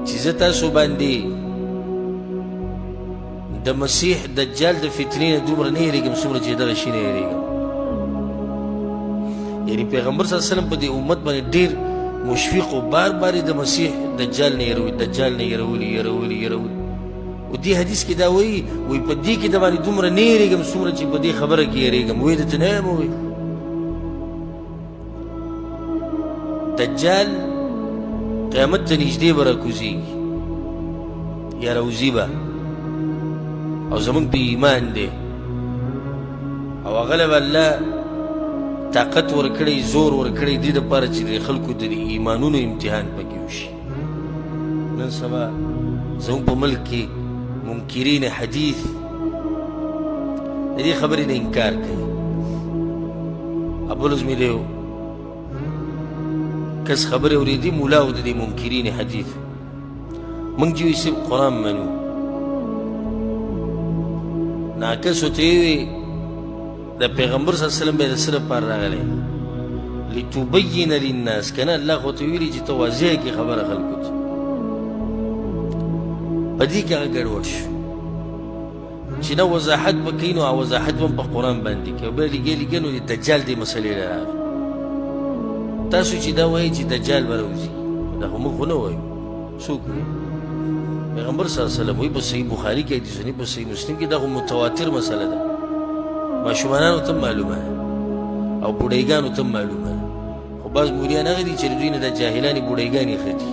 چې زه تاسو باندې د مسیح دجال د فتنې نه دومره نه یېرېږم څومره چې دغه شي نه یېرېږم. یعنې پیغمبر صلی الله علیه وسلم په دې امت باندې ډېر مشفق و بار بار د مسیح دجال نه یېرولي او دې حدیث کې دا وایي په دې کې د باندې دومره نه یېرېږم څومره چې په دې خبره کې یېرېږم. وایي درته نه یم وایي دجال قیامت ته نږدې به راکوزېږي یا راوځي به او زمونږ په ایمان دی او هغه له به الله طاقت ورکړی زور ورکړی دې دپاره چې د خلکو د ایمانونو امتحان پکې وشي. نن سبا زمونږ په ملک کې منکرین حدیث د دې خبرې نه انکار کوي. ابوالعز مې دی کس خبرې اورېدي مولا و د دې منکرین حدیث موږ چې وایي صرف قرآن منو ناکس ورته ویې د پیغمبر صلی الله علیه وسلم به یې د څه لپاره راغلی لتبین للناس که نه الله خو ورته ویلي چې ته واضح کړې خبره خلکو ته. په دې کې هغه ګډوډ شو چې نه وضاحت به کوي نو وضاحت به هم په قرآن باندې کوي او بیا لږې نو د دجال دې مسلې له راغی. تاسو چې دا وایي چې دجال به راوځي دا خو موږ خو نه وایو څوک وایي پیغمبر صلی الله علیه وسلم وایي په صحیح بخاري کې حدیث په صحیح مسلم کې دا خو متواتر مسله ده ماشومانانو ته معلومه ده او بوډیګانو ته معلومه ده خو بعض مولیان هغه دي چې دوی نه د جاهلانې بوډیګانې ښه دي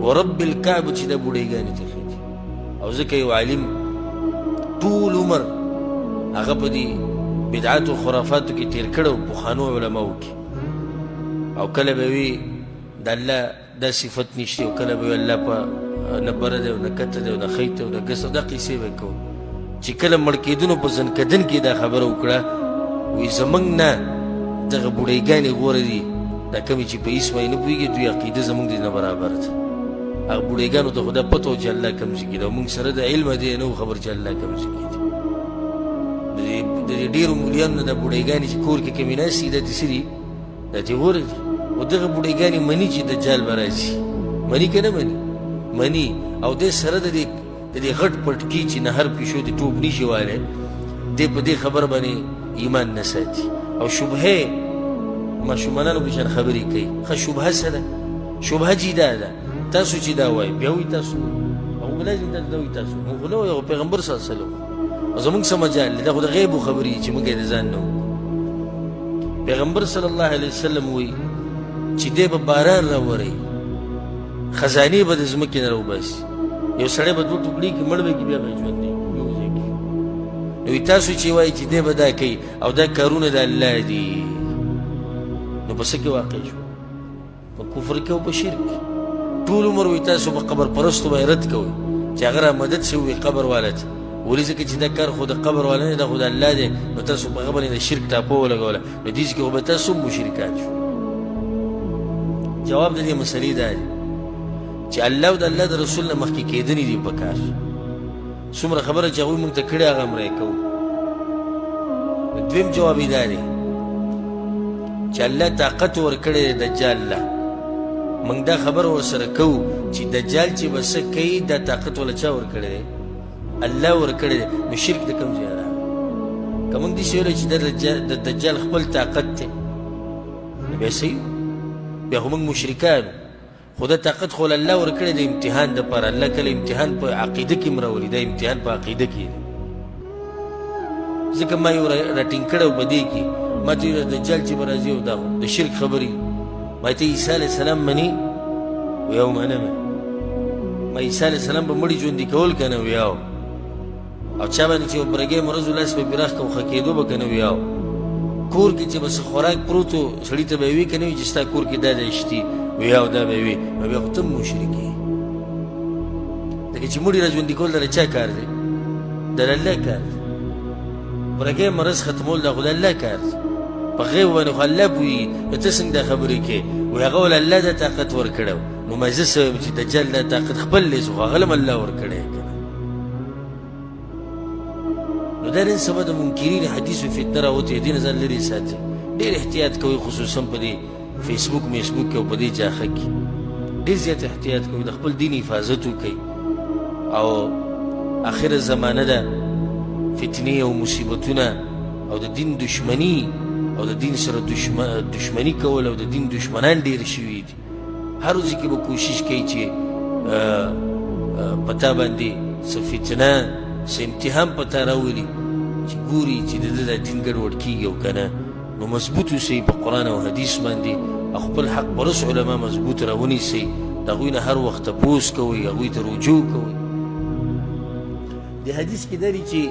ورب الکعبه چې دا بوډیګانې ته ښه دي او ځکه یو عالم ټول عمر هغه په دې بدعاتو او خرافاتو کې تېر کړی و پخوانو علماو کې او کله به وي د الله دا صفت نشته او کله به وي الله په نه بره دی او نه کته دی او نه ښی ته او نه ګس او دا قیسې به کوو چې کله مړ کېدونو په زنکدن کې دا خبره وکړه وایي زموږ نه دغه بوډیګانې غوره دي دا کومې چې په هېڅ وایي نه پوهېږي دوی عقیده زموږ دې نه برابره ده. هغه بوډیګانو ته خو دا پته و چې الله کوم ځای کې ده او موږ سره د علمه دی نه و خبر چې الله کوم ځای کې دي. د دې ډېرو مولیانو نه دا بوډیګانې چې کور کې کمې ناستې دا دې څه دي دا دې غوره دي او دغه بوډیګانې مني چې دجال به راځي مني که نه مني او دې سره د دې غټ پټکي چې نه هر پیشو د ټوپ نشي والی دې په دې خبر باندې ایمان نه ساتي او شبهې ماشومانانو په شان خبرې کوي. ښه شبهه څه ده شبهه چې دا ده تاسو چې دا وایي بیا وایي تاسو هغه به لازم دا وایي تاسو موږ خو نه وایو پیغمبر صلی الله علیه وسلم او زموږ څه مجال دی دا خو د غیبو خبرې چې موږ یې د ځان نه وکړو. پیغمبر صلی الله علیه وسلم وایي چې دی به باران راوری خزانې به د ځمکې نه راوباسي یو سړی به دوه ټوکړي کې مړ به کړي بیا به یې ژوندی کړي یو ځای کې. نو تاسو چې وایي چې دی به دا کوي او دا کارونه د الله دي نو په څه کې واقع شو په کفر کې او په شرک. ټول عمر وایي تاسو په قبر پرستو باندې رد کوئ چې هغه را مدد شوي قبر والا ته ولې ځکه چې دا کار خو د قبر والا نه دا خو د الله دی نو تاسو په هغه باندې د شرک ټاپه ولګوله نو دې کې خو به تاسو هم مشرکان شو. جواب د دې مسلې دا دی چې الله او د الله د رسول نه مخکې کېدنې دي په کار څومره خبره چې هغوی مونږ ته کړې هغه هم کوو. دویم جواب یې دا دی چې الله طاقت ورکړی دی دجال له مونږ دا خبره ورسره کوو چې دجال چې به څه کوي دا طاقت وله چا ورکړی دی الله ورکړی دی نو شرک د کوم ځای راغلی که مونږ داسې ویلی چې د دجال خپل طاقت دی نو بیا صحیح بیا خو مونږ مشرکان خو دا طاقت خو الله ورکړی د امتحان دپاره الله کله امتحان په عقیده کې هم راولي دا امتحان په عقیده کې دی ځکه ما یو راټینګ کړی و په دې کې ما ته ویل دجال چې به راځي او دا د شرک خبرې ما ته عیسی علیه السلام مني ویا ما نه مني ما عیسی علیه السلام به مړي ژوندي کول که نه ویاو او چا باندې چې یو برګی مرض لاس به براخ که ښه کېدو به که نه ویاو کور کې چې به څه خوراک پروت و سړي ته به یې وي که نه وي چې ستا کور کې دا دی شتي ویاو دا به وي نو بیا خو ته هم مشرک یې ځکه چې مړي را ژوندي کول د چا کار دی د الله کار دی برګی مرض ختمول دا خو د الله کار دی په غیب باندې خو الله پوهېږي نو ته څنګه دا خبرې کوې وایي هغه ول الله دا طاقت ورکړی نو ما زه څه وایم چې دجال دا طاقت خپل دی خو هغه له هم الله ورکړی که نه نو دا نن سبا د منکرین حدیثو فتنه راوتې دې نه ځان لرې ساتي ډېر احتیاط کوئ خصوصا په دې فیسبوک میسبوک کې او په دې جاښه کې ډېر زیات احتیاط کوئ، د خپل دین حفاظت وکئ. او آخره زمانه ده، فتنې او مصیبتونه او د دین دشمني او د دین سره دشمني کول او د دین دشمنان ډېر شوي دي. هر ځای کې به کوشش کوي چې په تا باندې څه فتنه څه امتحان په تا راولي چې ګوري چې د ده دا دین ګډوډ کېږي او که نه. نو مضبوط اوسئ په قرآن او حدیث باندې، او خپل حق پرس علما مضبوط راونیسئ، د هغوی نه هر وخت تپوس کوئ، هغوی ته رجوع کوئ. د حدیث کې دا دي چې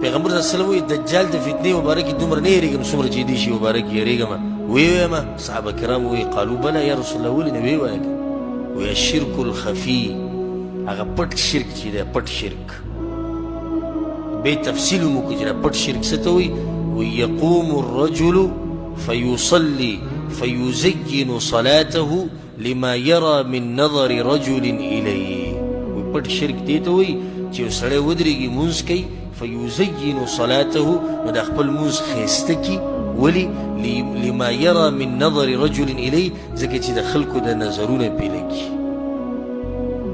پیغمبر صلی الله علیه وسلم وایي دجال د فتنې مبارکې دومره نه یېرېږم څومره چې دې شي مبارک یېرېږم. ویې ویمه؟ صحابه کرام وایي قالو بله یا رسول الله، ولې نه ویې وایه؟ وایي الشرک الخفي، هغه پټ شرک چې دی، پټ شرک. بیا تفصیل هم وکړو چې دا پټ شرک څه ته وایي. وایي یقوم الرجل فیصلي فیزین صلاته لما یرى من نظر رجل الیه. وایي پټ شرک دې ته وایي چې یو سړی ودرېږي مونځ کوي، فیزین صلاته، نو د خپل مونځ ښایسته کړي. ولې؟ لما یرى من نظر رجل الیه، ځکه چې د خلکو د نظرونه پې لګي.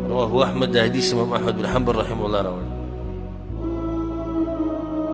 رواه احمد، د حدیث امام احمد بن حنبل رحمه الله راوړی.